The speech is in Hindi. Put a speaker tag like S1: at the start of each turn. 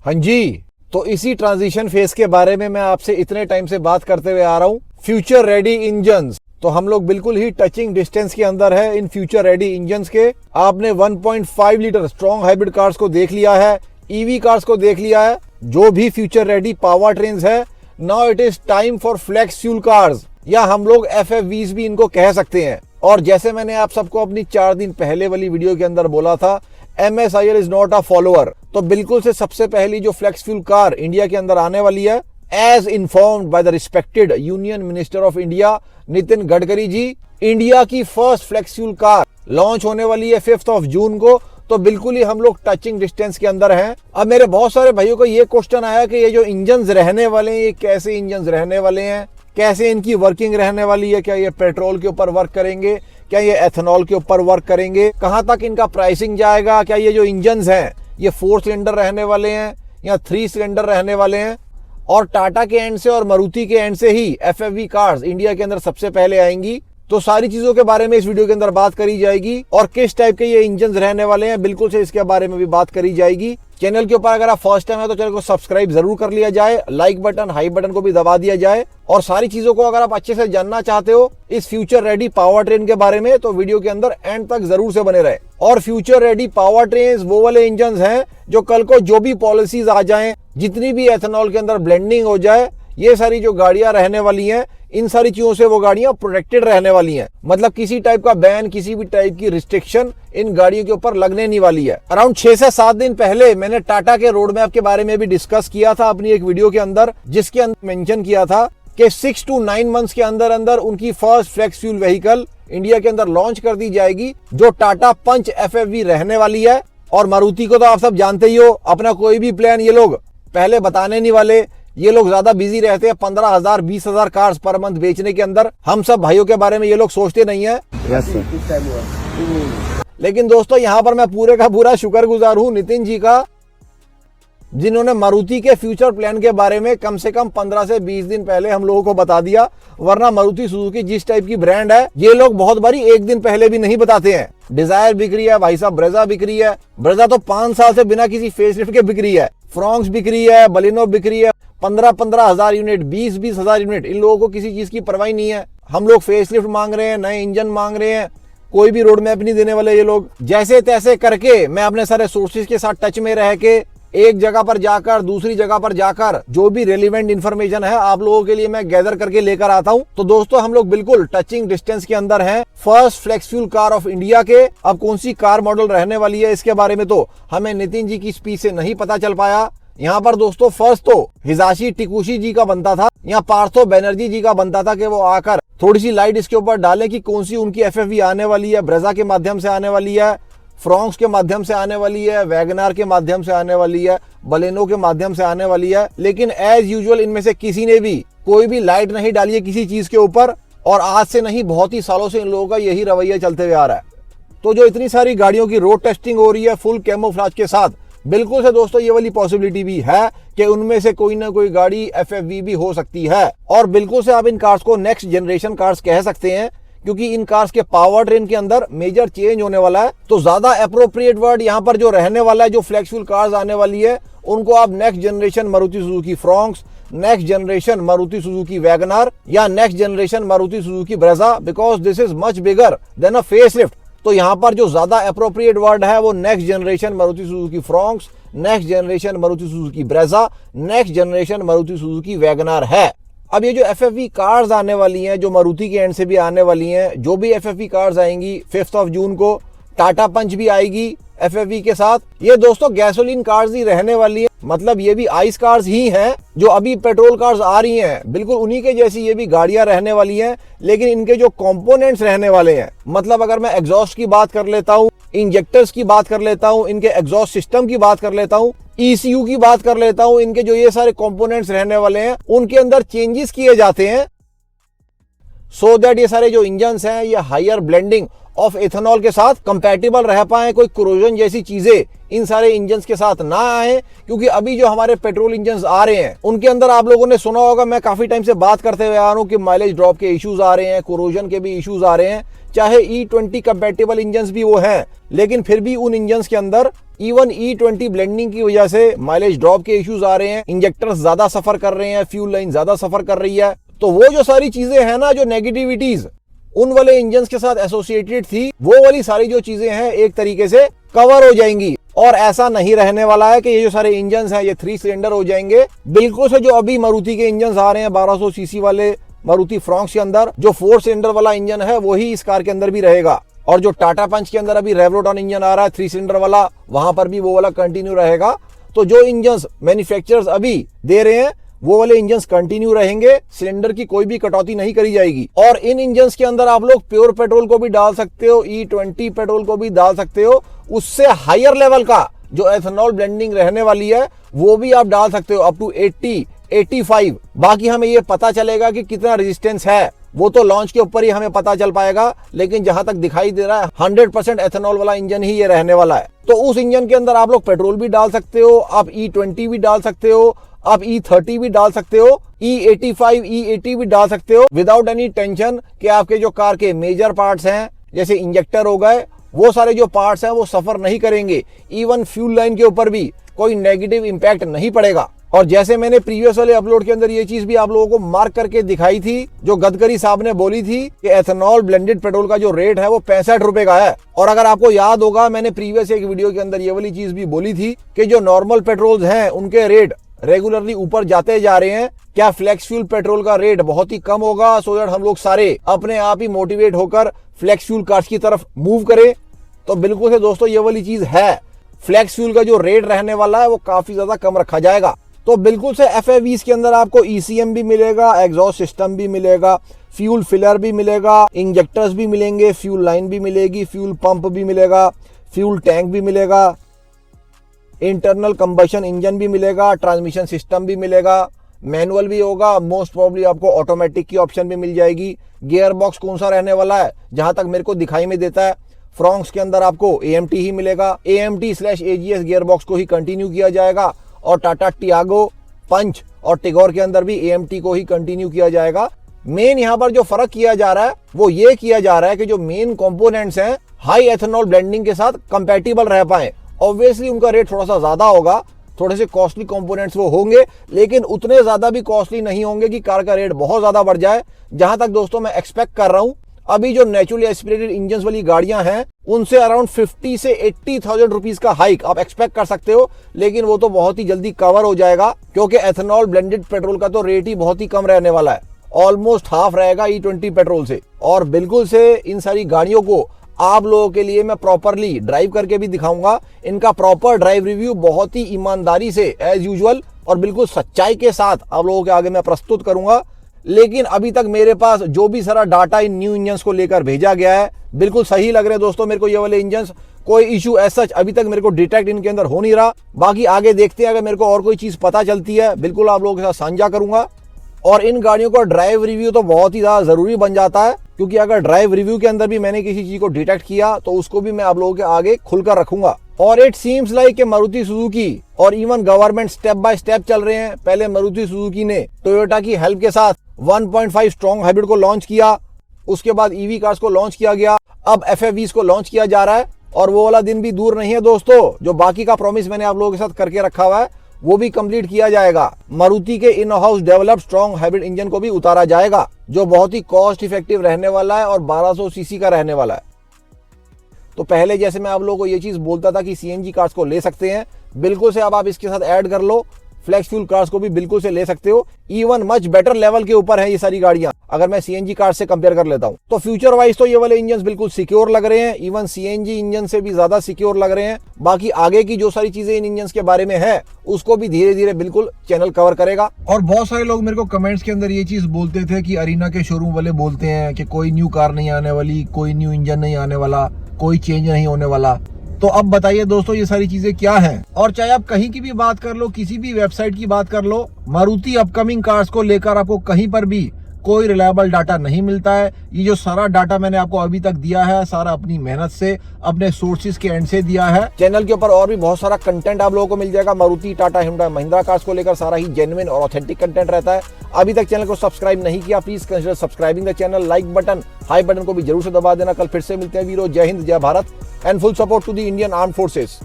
S1: हाँ जी, तो इसी ट्रांजिशन फेज के बारे में मैं आपसे इतने टाइम से बात करते हुए आ रहा हूँ। फ्यूचर रेडी इंजन्स, तो हम लोग बिल्कुल ही टचिंग डिस्टेंस के अंदर है इन फ्यूचर रेडी इंजन्स के। आपने 1.5 लीटर स्ट्रॉन्ग हाइब्रिड कार्स को देख लिया है, ईवी कार्स को देख लिया है, जो भी फ्यूचर रेडी पावर ट्रेन्स है। Now it is time for flex fuel cars, या हम लोग FFVs भी इनको कह सकते हैं। और जैसे मैंने आप सबको अपनी 4 दिन पहले वाली वीडियो के अंदर बोला था, MSIL is not a follower. तो बिल्कुल से सबसे पहली जो फ्लेक्स फ्यूल कार इंडिया के अंदर आने वाली है, as informed by the respected union minister of India Nitin Gadkari ji, India की first flex fuel car launch होने वाली है 5 जून को। तो बिल्कुल ही हम लोग टचिंग डिस्टेंस के अंदर हैं। अब मेरे बहुत सारे भाइयों को ये क्वेश्चन आया कि ये जो इंजन्स रहने वाले हैं, ये कैसे इंजन्स रहने वाले हैं, कैसे इनकी वर्किंग रहने वाली है, क्या ये पेट्रोल के ऊपर वर्क करेंगे, क्या ये एथेनॉल के ऊपर वर्क करेंगे, कहां तक इनका प्राइसिंग जाएगा, क्या ये जो इंजन्स हैं ये 4 सिलेंडर रहने वाले हैं या 3 सिलेंडर रहने वाले हैं। और टाटा के एंड से और मारुति के एंड से ही FFV कार्स इंडिया के अंदर सबसे पहले आएंगी। तो सारी चीजों के बारे में इस वीडियो के अंदर बात करी जाएगी, और किस टाइप के ये इंजन्स रहने वाले हैं बिल्कुल से इसके बारे में भी बात करी जाएगी। चैनल के ऊपर अगर आप फर्स्ट टाइम है तो चैनल को सब्सक्राइब जरूर कर लिया जाए, लाइक बटन हाई बटन को भी दबा दिया जाए। और सारी चीजों को अगर आप अच्छे से जानना चाहते हो इस फ्यूचर रेडी पावर ट्रेन के बारे में, तो वीडियो के अंदर एंड तक जरूर से बने रहे। और फ्यूचर रेडी पावर ट्रेन वो वाले इंजन हैं जो कल को जो भी पॉलिसीज आ जाए, जितनी भी एथेनॉल के अंदर ब्लेंडिंग हो जाए, ये सारी जो गाड़ियां रहने वाली हैं, इन सारी चीजों से वो गाड़ियां प्रोटेक्टेड रहने वाली हैं। मतलब किसी टाइप का बैन, किसी भी टाइप की रिस्ट्रिक्शन इन गाड़ियों के ऊपर लगने नहीं वाली है। अराउंड 6 से 7 दिन पहले मैंने टाटा के रोड मैप के बारे में भी डिस्कस किया था अपनी एक वीडियो के अंदर, जिसके अंदर मेंशन किया था कि 6 to 9 मंथ्स के अंदर अंदर उनकी first flex fuel vehicle India के अंदर लॉन्च कर दी जाएगी, जो टाटा पंच FFV रहने वाली है। और मारुति को तो आप सब जानते ही हो, अपना कोई भी प्लान ये लोग पहले बताने नहीं वाले। ये लोग ज्यादा बिजी रहते हैं 15,000 20,000 कार्स पर मंथ बेचने के अंदर। हम सब भाइयों के बारे में ये लोग सोचते नहीं है। लेकिन दोस्तों यहाँ पर मैं पूरे का पूरा शुक्रगुजार हूँ नितिन जी का, जिन्होंने मारुति के फ्यूचर प्लान के बारे में कम से कम 15 से 20 दिन पहले हम लोगों को बता दिया। वरना मारुति सुजुकी जिस टाइप की ब्रांड है, ये लोग बहुत बारी एक दिन पहले भी नहीं बताते हैं। डिजायर बिक रही है भाई साहब, ब्रेजा बिक रही है, ब्रेजा तो 5 साल से बिना किसी फेसलिफ्ट के बिक रही है। फ्रॉन्क्स बिक रही है, बलिनो बिक रही है, 15-15 हजार यूनिट, 20-20 हजार यूनिट। इन लोगों को किसी चीज की परवाही नहीं है। हम लोग फेसलिफ्ट मांग रहे हैं, नए इंजन मांग रहे हैं, कोई भी रोड मैप नहीं देने वाले ये लोग। जैसे तैसे करके मैं अपने सारे सोर्सेज के साथ टच में रह के एक जगह पर जाकर दूसरी जगह पर जाकर जो भी रेलिवेंट इन्फॉर्मेशन है आप लोगों के लिए मैं गैदर करके लेकर आता हूं। तो दोस्तों हम लोग बिल्कुल टचिंग डिस्टेंस के अंदर हैं first flex fuel car of India के। अब कौन सी कार मॉडल रहने वाली है इसके बारे में तो हमें नितिन जी की स्पीच से नहीं पता चल पाया। यहाँ पर दोस्तों फर्स्ट तो हिजाशी टिकुशी जी का बनता था, यहाँ पार्थो बैनर्जी जी का बनता था कि वो आकर थोड़ी सी लाइट इसके ऊपर डालें कि कौन सी उनकी FFV आने वाली है, ब्रेजा के माध्यम से आने वाली है, फ्रॉन्क्स के माध्यम से आने वाली है, वैगनार के माध्यम से आने वाली है, बलेनो के माध्यम से आने वाली है। लेकिन एज यूजुअल इनमें से किसी ने भी कोई भी लाइट नहीं डाली है किसी चीज के ऊपर। और आज से नहीं, बहुत ही सालों से इन लोगों का यही रवैया चलते हुए आ रहा है। तो जो इतनी सारी गाड़ियों की रोड टेस्टिंग हो रही है फुल कैमोफ्लेज के साथ, बिल्कुल से दोस्तों ये वाली पॉसिबिलिटी भी है कि उनमें से कोई ना कोई गाड़ी FFV भी हो सकती है। और बिल्कुल से आप इन कार्स को नेक्स्ट जनरेशन कार्स कह सकते हैं, क्योंकि इन कार्स के पावर ट्रेन के अंदर मेजर चेंज होने वाला है। तो ज्यादा एप्रोप्रिएट वर्ड यहाँ पर जो रहने वाला है, जो फ्लेक्सिबल कार्स आने वाली है, उनको आप next generation Maruti Suzuki Fronx, next generation Maruti Suzuki wagon R या next generation Maruti Suzuki Brezza, because this is much bigger than a facelift. तो यहाँ पर जो ज्यादा एप्रोप्रिएट वर्ड है वो next generation Maruti Suzuki Fronx, next generation Maruti Suzuki Brezza, next generation Maruti Suzuki wagon R है। अब ये जो FFV कार्स आने वाली हैं, जो मारुति के एंड से भी आने वाली हैं, जो भी FFV कार्स आएंगी 5 जून को, टाटा पंच भी आएगी FFV के साथ। ये दोस्तों गैसोलीन कार्स ही रहने वाली है, मतलब ये भी आइस कार्स ही हैं। जो अभी पेट्रोल कार्स आ रही हैं बिल्कुल उन्हीं के जैसी ये भी गाड़ियां रहने वाली हैं, लेकिन इनके जो कंपोनेंट्स रहने वाले हैं, मतलब अगर मैं एग्जॉस्ट की बात कर लेता हूँ, इंजेक्टर्स की बात कर लेता हूँ, इनके एग्जॉस्ट सिस्टम की बात कर लेता हूँ, ECU की बात कर लेता हूँ, इनके जो ये सारे कंपोनेंट्स रहने वाले हैं उनके अंदर चेंजेस किए जाते हैं, सो दैट ये सारे जो इंजन्स हैं ये हायर ब्लेंडिंग ऑफ एथेनॉल के साथ कंपैटिबल रह पाए, कोई क्रोजन जैसी चीजें इन सारे इंजन्स के साथ ना आए। क्योंकि अभी जो हमारे पेट्रोल इंजन्स आ रहे हैं उनके अंदर आप लोगों ने सुना होगा, मैं काफी टाइम से बात करते हुए आ रहा हूं कि माइलेज ड्रॉप के इश्यूज आ रहे हैं, कोरोजन के भी इश्यूज आ रहे हैं। चाहे E20 कंपैटिबल इंजन्स भी वो हैं, लेकिन फिर भी उन इंजन्स के अंदर इवन E20 ब्लेंडिंग की वजह से माइलेज ड्रॉप के इश्यूज आ रहे हैं, इंजेक्टर्स ज्यादा सफर कर रहे हैं, फ्यूल लाइन ज्यादा सफर कर रही है। तो वो जो सारी चीजें हैं ना, जो नेगेटिविटीज उन वाले इंजन के साथ एसोसिएटेड थी, वो वाली सारी जो चीजें हैं एक तरीके से कवर हो जाएंगी। और ऐसा नहीं रहने वाला है कि ये जो सारे इंजन हैं ये 3 सिलेंडर हो जाएंगे। बिल्कुल से जो अभी मारुति के इंजन आ रहे हैं 1200 सीसी वाले मारुति फ्रॉन्क्स के अंदर, जो 4 सिलेंडर वाला इंजन है वही इस कार के अंदर भी रहेगा। और जो टाटा पंच के अंदर अभी रेवलोटॉन इंजन आ रहा है 3 सिलेंडर वाला, वहां पर भी वो वाला कंटिन्यू रहेगा। तो जो इंजन मैन्युफैक्चरर्स अभी दे रहे हैं वो वाले इंजन कंटिन्यू रहेंगे, सिलेंडर की कोई भी कटौती नहीं करी जाएगी। और इन इंजन के अंदर आप लोग प्योर पेट्रोल को भी डाल सकते हो, E20 पेट्रोल को भी डाल सकते हो, उससे हायर लेवल का जो एथेनॉल ब्लेंडिंग रहने वाली है वो भी आप डाल सकते हो, अप टू 80, 85। बाकी हमें ये पता चलेगा कि कितना रेजिस्टेंस है, वो तो लॉन्च के ऊपर ही हमें पता चल पाएगा। लेकिन जहां तक दिखाई दे रहा है 100% एथेनॉल वाला इंजन ही ये रहने वाला है। तो उस इंजन के अंदर आप लोग पेट्रोल भी डाल सकते हो, आप E20 भी डाल सकते हो, आप E30 भी डाल सकते हो, E85, E80 भी डाल सकते हो, विदाउट एनी टेंशन कि आपके जो कार के मेजर पार्ट्स हैं जैसे इंजेक्टर हो गए, वो सारे जो पार्ट्स हैं वो सफर नहीं करेंगे। इवन फ्यूल लाइन के ऊपर भी कोई नेगेटिव इंपैक्ट नहीं पड़ेगा। और जैसे मैंने प्रीवियस वाले अपलोड के अंदर ये चीज भी आप लोगों को मार्क करके दिखाई थी, जो गडकरी साहब ने बोली थी कि एथेनॉल ब्लेंडेड पेट्रोल का जो रेट है वो 65 रुपए का है। और अगर आपको याद होगा, मैंने प्रीवियस एक वीडियो के अंदर ये वाली चीज भी बोली थी कि जो नॉर्मल पेट्रोल हैं उनके रेट रेगुलरली ऊपर जाते जा रहे हैं, क्या फ्लेक्स फ्यूल पेट्रोल का रेट बहुत ही कम होगा, सो दैट हम लोग सारे अपने आप ही मोटिवेट होकर फ्लेक्स फ्यूल कार्स की तरफ मूव करें। तो बिल्कुल से दोस्तों ये वाली चीज है, फ्लेक्स फ्यूल का जो रेट रहने वाला है वो काफी ज्यादा कम रखा जाएगा। तो बिल्कुल से FAVs के अंदर आपको ECM भी मिलेगा, एग्जॉस्ट सिस्टम भी मिलेगा, फ्यूल फिलर भी मिलेगा, इंजेक्टर्स भी मिलेंगे, फ्यूल लाइन भी मिलेगी, फ्यूल पंप भी मिलेगा, फ्यूल टैंक भी मिलेगा, इंटरनल कंबशन इंजन भी मिलेगा, ट्रांसमिशन सिस्टम भी मिलेगा, मैनुअल भी होगा, मोस्ट प्रोबेबली आपको ऑटोमेटिक की ऑप्शन भी मिल जाएगी। गियर बॉक्स कौन सा रहने वाला है, जहां तक मेरे को दिखाई में देता है फ्रॉन्क्स के अंदर आपको AMT ही मिलेगा, AMT/AGS गियर बॉक्स को ही कंटिन्यू किया जाएगा। और टाटा टियागो, पंच और टिगोर के अंदर भी AMT को ही कंटिन्यू किया जाएगा। मेन यहाँ पर जो फर्क किया जा रहा है वो ये किया जा रहा है कि जो मेन कंपोनेंट्स हैं हाई एथेनॉल ब्लेंडिंग के साथ कंपैटिबल रह पाए। ऑब्वियसली उनका रेट थोड़ा सा ज्यादा होगा, थोड़े से कॉस्टली कंपोनेंट्स वो होंगे, लेकिन उतने ज्यादा भी कॉस्टली नहीं होंगे कि कार का रेट बहुत ज्यादा बढ़ जाए। जहां तक दोस्तों मैं एक्सपेक्ट कर रहा हूं, अभी जो नेचुरली एस्पिरेटेड इंजन वाली गाड़ियां हैं उनसे अराउंड 50 से 80,000 रुपीज का हाइक आप एक्सपेक्ट कर सकते हो। लेकिन वो तो बहुत ही जल्दी कवर हो जाएगा, क्योंकि एथेनॉल ब्लेंडेड पेट्रोल का तो रेट ही बहुत ही कम रहने वाला है, ऑलमोस्ट हाफ रहेगा E20 पेट्रोल से। और बिल्कुल से इन सारी गाड़ियों को आप लोगों के लिए मैं प्रॉपरली ड्राइव करके भी दिखाऊंगा। इनका प्रॉपर ड्राइव रिव्यू बहुत ही ईमानदारी से एज यूजुअल और बिल्कुल सच्चाई के साथ आप लोगों के आगे मैं प्रस्तुत करूंगा। लेकिन अभी तक मेरे पास जो भी सारा डाटा इन न्यू इंजन्स को लेकर भेजा गया है बिल्कुल सही लग रहे हैं दोस्तों मेरे को ये वाले इंजन्स। कोई इशू ऐसा अभी तक मेरे को डिटेक्ट इनके अंदर हो नहीं रहा। बाकी आगे देखते हैं, अगर मेरे को और कोई चीज पता चलती है बिल्कुल आप लोगों के साथ साझा करूंगा। और इन गाड़ियों का ड्राइव रिव्यू तो बहुत ही ज्यादा जरूरी बन जाता है, क्योंकि अगर ड्राइव रिव्यू के अंदर भी मैंने किसी चीज को डिटेक्ट किया तो उसको भी मैं आप लोगों के आगे खुलकर रखूंगा। और इट सीम्स लाइक कि मारुति सुजुकी और even government step by step चल रहे हैं। पहले मारुति सुजुकी ने टोयोटा की हेल्प के साथ 1.5 स्ट्रॉन्ग हाइब्रिड को लॉन्च किया, उसके बाद ईवी कार्स को लॉन्च किया गया, अब FFVs को लॉन्च किया जा रहा है। और वो वाला दिन भी दूर नहीं है दोस्तों, जो बाकी का प्रॉमिस मैंने आप लोगों के साथ करके रखा हुआ है वो भी कंप्लीट किया जाएगा। मारुति के in house developed strong hybrid engine को भी उतारा जाएगा, जो बहुत ही कॉस्ट इफेक्टिव रहने वाला है और 1200 सीसी का रहने वाला है। तो पहले जैसे मैं आप लोगों को ये चीज बोलता था कि CNG कार्स को ले सकते हैं, बिल्कुल से अब आप इसके साथ ऐड कर लो, फ्लेक्स फ्यूल कार्स को भी बिल्कुल से ले सकते हो। इवन मच बेटर लेवल के ऊपर है ये सारी गाड़ियां, अगर मैं CNG कार से कंपेयर कर लेता हूं। तो फ्यूचर वाइज तो ये वाले इंजन बिल्कुल सिक्योर लग रहे हैं, इवन CNG इंजन से भी ज्यादा सिक्योर लग रहे हैं। बाकी आगे की जो सारी चीजें इन इंजन के बारे में है उसको भी धीरे धीरे बिल्कुल चैनल कवर करेगा। और बहुत सारे लोग मेरे को कमेंट्स के अंदर ये चीज बोलते थे कि अरीना के शोरूम वाले बोलते हैं कि कोई न्यू कार नहीं आने वाली, कोई न्यू इंजन नहीं आने वाला, कोई चेंज नहीं होने वाला। तो अब बताइए दोस्तों ये सारी चीजें क्या हैं। और चाहे आप कहीं की भी बात कर लो, किसी भी वेबसाइट की बात कर लो, मारुति अपकमिंग कार्स को लेकर आपको कहीं पर भी कोई रिलायबल डाटा नहीं मिलता है। ये जो सारा डाटा मैंने आपको अभी तक दिया है, सारा अपनी मेहनत से, अपने सोर्सेज के एंड से दिया है। चैनल के ऊपर और भी बहुत सारा कंटेंट आप लोगों को मिल जाएगा। मारुति, टाटा, हुंडई, महिंद्रा कार्स को लेकर सारा ही जेन्युइन और ऑथेंटिक कंटेंट रहता है। अभी तक चैनल को सब्सक्राइब नहीं किया, please consider subscribing the channel. Like button, high button को भी जरूर से दबा देना। कल फिर से मिलते हैं वीरो। जय हिंद, जय Bharat and full support to the Indian armed forces.